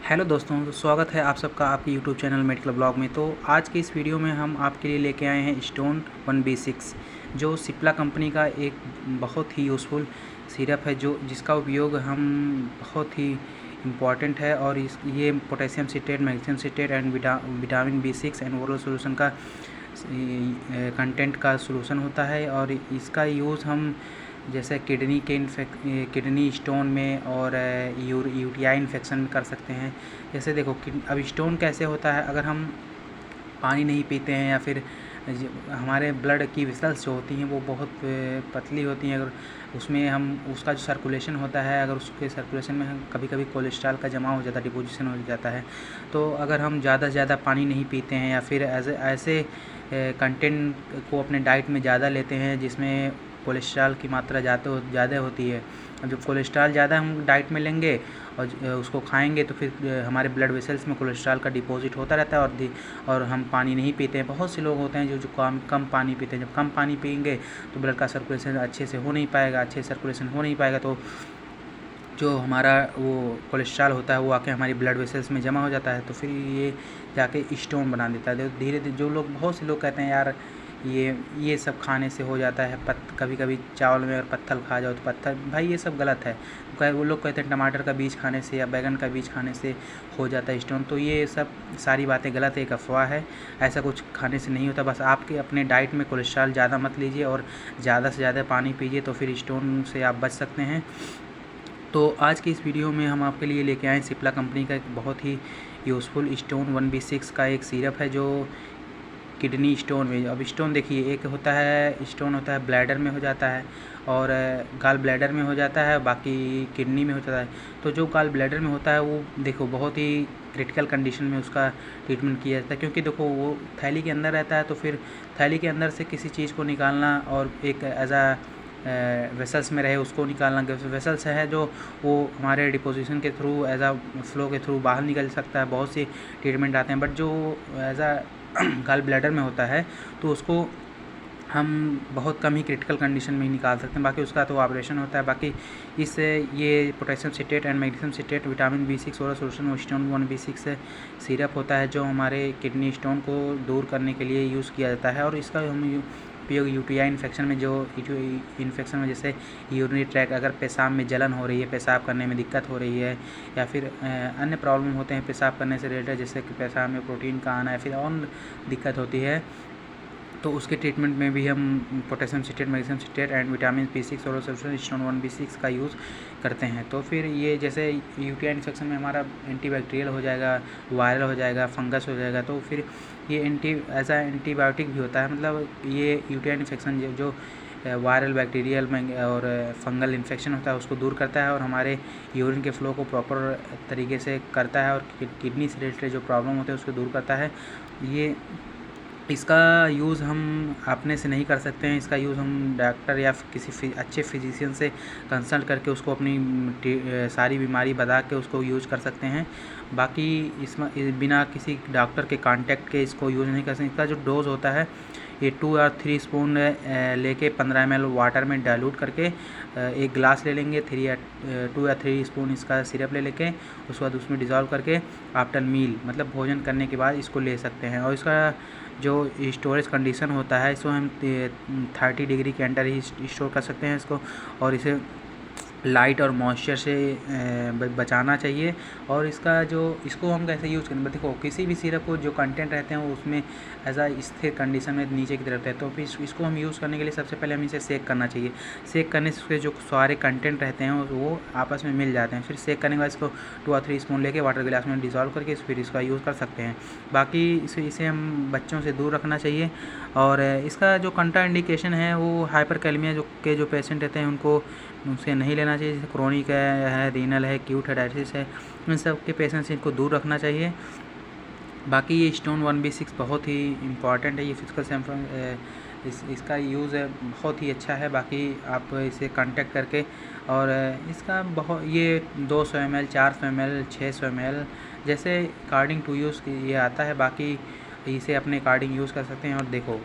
Hello दोस्तों, तो स्वागत है आप सबका आपके यूट्यूब चैनल मेडिकल ब्लॉग में। तो आज की इस वीडियो में हम आपके लिए लेके आए हैं स्टोन 1B6 जो सिप्ला कंपनी का एक बहुत ही यूज़फुल सिरप है जो जिसका उपयोग हम बहुत ही इम्पॉर्टेंट है। और ये potassium citrate, magnesium citrate and vitamin B6 and oral solution का कंटेंट का सोल्यूशन होता है। और इसका यूज़ हम जैसे किडनी स्टोन में और यूटीआई इन्फेक्शन में कर सकते हैं। जैसे देखो अब स्टोन कैसे होता है, अगर हम पानी नहीं पीते हैं या फिर हमारे ब्लड की वेसल्स जो होती हैं वो बहुत पतली होती हैं, अगर उसमें हम उसका जो सर्कुलेशन होता है, अगर उसके सर्कुलेशन में हम कभी कभी कोलेस्ट्रॉल का जमा हो जाता है, डिपोजिशन हो जाता है। तो अगर हम ज़्यादा से ज़्यादा पानी नहीं पीते हैं या फिर ऐसे कंटेंट को अपने डाइट में ज़्यादा लेते हैं जिसमें कोलेस्ट्रॉल की मात्रा ज़्यादा होती है, जब कोलेस्ट्रॉल ज़्यादा हम डाइट में लेंगे और उसको खाएंगे तो फिर हमारे ब्लड वेसल्स में कोलेस्ट्रॉल का डिपॉजिट होता रहता है और हम पानी नहीं पीते हैं। बहुत से लोग होते हैं जो कम पानी पीते हैं। जब कम पानी पिएंगे तो ब्लड का सर्कुलेशन अच्छे से हो नहीं पाएगा, तो जो हमारा वो कोलेस्ट्रॉल होता है वो आके हमारी ब्लड वेसल्स में जमा हो जाता है, तो फिर ये जाके स्टोन बना देता है। धीरे धीरे जो लोग बहुत से लोग कहते हैं यार ये सब खाने से हो जाता है, कभी कभी चावल में अगर पत्थर खा जाओ तो पत्थर, भाई ये सब गलत है। वो लोग कहते हैं टमाटर का बीज खाने से या बैगन का बीज खाने से हो जाता है स्टोन, तो ये सब सारी बातें गलत है, एक अफवाह है। ऐसा कुछ खाने से नहीं होता। बस आपके अपने डाइट में कोलेस्ट्रॉल ज़्यादा मत लीजिए और ज़्यादा से ज़्यादा पानी पीजिए, तो फिर स्टोन से आप बच सकते हैं। तो आज की इस वीडियो में हम आपके लिए लेके आए सिप्ला कंपनी का एक बहुत ही यूज़फुल स्टोन 1B6 का एक सिरप है जो किडनी स्टोन में। अब स्टोन देखिए, एक होता है स्टोन होता है ब्लैडर में हो जाता है और गाल ब्लैडर में हो जाता है, बाकी किडनी में हो जाता है। तो जो गाल ब्लैडर में होता है वो देखो बहुत ही क्रिटिकल कंडीशन में उसका ट्रीटमेंट किया जाता है, क्योंकि देखो वो थैली के अंदर रहता है, तो फिर थैली के अंदर से किसी चीज़ को निकालना और एक एज आ वेसल्स में रहे उसको निकालना। वेसल्स है जो वो हमारे डिपोजिशन के थ्रू एज आ फ्लो के थ्रू बाहर निकल सकता है। बहुत सी ट्रीटमेंट आते हैं, बट जो एज आ गाल ब्लैडर में होता है तो उसको हम बहुत कम ही क्रिटिकल कंडीशन में ही निकाल सकते हैं, बाकी उसका तो ऑपरेशन होता है। बाकी इससे ये potassium citrate and magnesium citrate vitamin B6 और सोल्यूशन स्टोन 1B6 सिरप होता है जो हमारे किडनी स्टोन को दूर करने के लिए यूज़ किया जाता है। और इसका हम उपयोग यूटीआई इन्फेक्शन में, जो इन्फेक्शन में जैसे यूरिनरी ट्रैक, अगर पेशाब में जलन हो रही है, पेशाब करने में दिक्कत हो रही है, या फिर अन्य प्रॉब्लम होते हैं पेशाब करने से रिलेटेड, जैसे कि पेशाब में प्रोटीन का आना या फिर और दिक्कत होती है, तो उसके ट्रीटमेंट में भी हम potassium citrate, magnesium citrate and vitamin B6 और सोल्यूशन स्टोन 1B6 का यूज़ करते हैं। तो फिर ये जैसे यूटीआई इन्फेक्शन में हमारा एंटीबैक्टीरियल हो जाएगा, वायरल हो जाएगा, फंगस हो जाएगा, तो फिर ये एज आ एंटीबायोटिक भी होता है। मतलब ये यूटीआई इन्फेक्शन जो वायरल, बैक्टीरियल और फंगल इन्फेक्शन होता है उसको दूर करता है और हमारे यूरिन के फ्लो को प्रॉपर तरीके से करता है और किडनी से रिलेटेड जो प्रॉब्लम होते हैं उसको दूर करता है। ये इसका यूज़ हम अपने से नहीं कर सकते हैं, इसका यूज़ हम डॉक्टर या किसी अच्छे फिजिशियन से कंसल्ट करके उसको अपनी सारी बीमारी बता के उसको यूज़ कर सकते हैं। बाकी इसमें बिना किसी डॉक्टर के कांटेक्ट के इसको यूज़ नहीं कर सकते। इसका जो डोज़ होता है ये 2 या 3 स्पून लेके 15 ml वाटर में डाइल्यूट करके एक गिलास ले लेंगे, 2 या 3 स्पून इसका सिरप ले लेके उसके बाद उसमें डिज़ोल्व करके आफ्टर मील, मतलब भोजन करने के बाद इसको ले सकते हैं। और इसका जो स्टोरेज कंडीशन होता है इसको हम 30 डिग्री के अंदर ही स्टोर कर सकते हैं इसको, और इसे लाइट और मॉइस्चर से बचाना चाहिए। और इसको हम कैसे यूज़ करें, देखो किसी भी सिरप को जो कंटेंट रहते हैं वो उसमें एज आ स्थिर कंडीशन में नीचे की तरफ रहते हैं, तो फिर इसको हम यूज़ करने के लिए सबसे पहले हमें इसे सेक करना चाहिए। सेक करने से उसके जो सारे कंटेंट रहते हैं वो आपस में मिल जाते हैं। फिर सेक करने के बाद इसको 2 या 3 स्पून लेके वाटर गिलास में डिज़ोल्व करके फिर इसका यूज़ कर सकते हैं। बाकी इसे हम बच्चों से दूर रखना चाहिए। और इसका जो कंट्रा इंडिकेशन है वो हाइपरकैलेमिया जो पेशेंट रहते हैं उनसे नहीं लेना चाहिए, जैसे क्रोनिक है, रीनल है, एक्यूट हेपेटाइटिस है, इन सब के पेशेंट से इनको दूर रखना चाहिए। बाकी ये स्टोन 1B6 बहुत ही इम्पॉर्टेंट है, ये फिजिकल सैम्पल इसका यूज़ बहुत ही अच्छा है। बाकी आप इसे कांटेक्ट करके, और इसका ये 200 ml, 400 ml, 600 ml जैसे अकॉर्डिंग टू यूज़ ये आता है। बाकी इसे अपने अकॉर्डिंग यूज़ कर सकते हैं। और देखो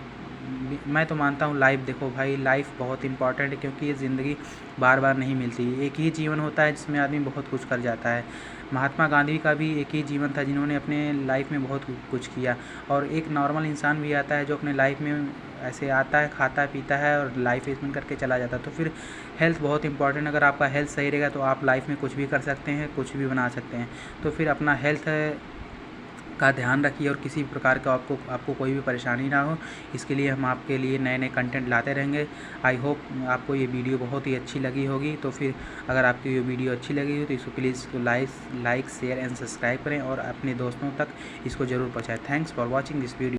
मैं तो मानता हूँ लाइफ देखो भाई, लाइफ बहुत इंपॉर्टेंट है, क्योंकि ये ज़िंदगी बार बार नहीं मिलती। एक ही जीवन होता है जिसमें आदमी बहुत कुछ कर जाता है। महात्मा गांधी का भी एक ही जीवन था जिन्होंने अपने लाइफ में बहुत कुछ किया। और एक नॉर्मल इंसान भी आता है जो अपने लाइफ में ऐसे आता है, खाता पीता है और लाइफ स्पेंड करके चला जाता है। तो फिर हेल्थ बहुत इंपॉर्टेंट। अगर आपका हेल्थ सही रहेगा तो आप लाइफ में कुछ भी कर सकते हैं, कुछ भी बना सकते हैं। तो फिर अपना हेल्थ का ध्यान रखिए और किसी प्रकार का आपको कोई भी परेशानी ना हो। इसके लिए हम आपके लिए नए नए कंटेंट लाते रहेंगे। आई होप आपको ये वीडियो बहुत ही अच्छी लगी होगी। तो फिर अगर आपको ये वीडियो अच्छी लगी हो तो इसको please like share and subscribe करें और अपने दोस्तों तक इसको ज़रूर पहुँचाएँ। Thanks for watching this video.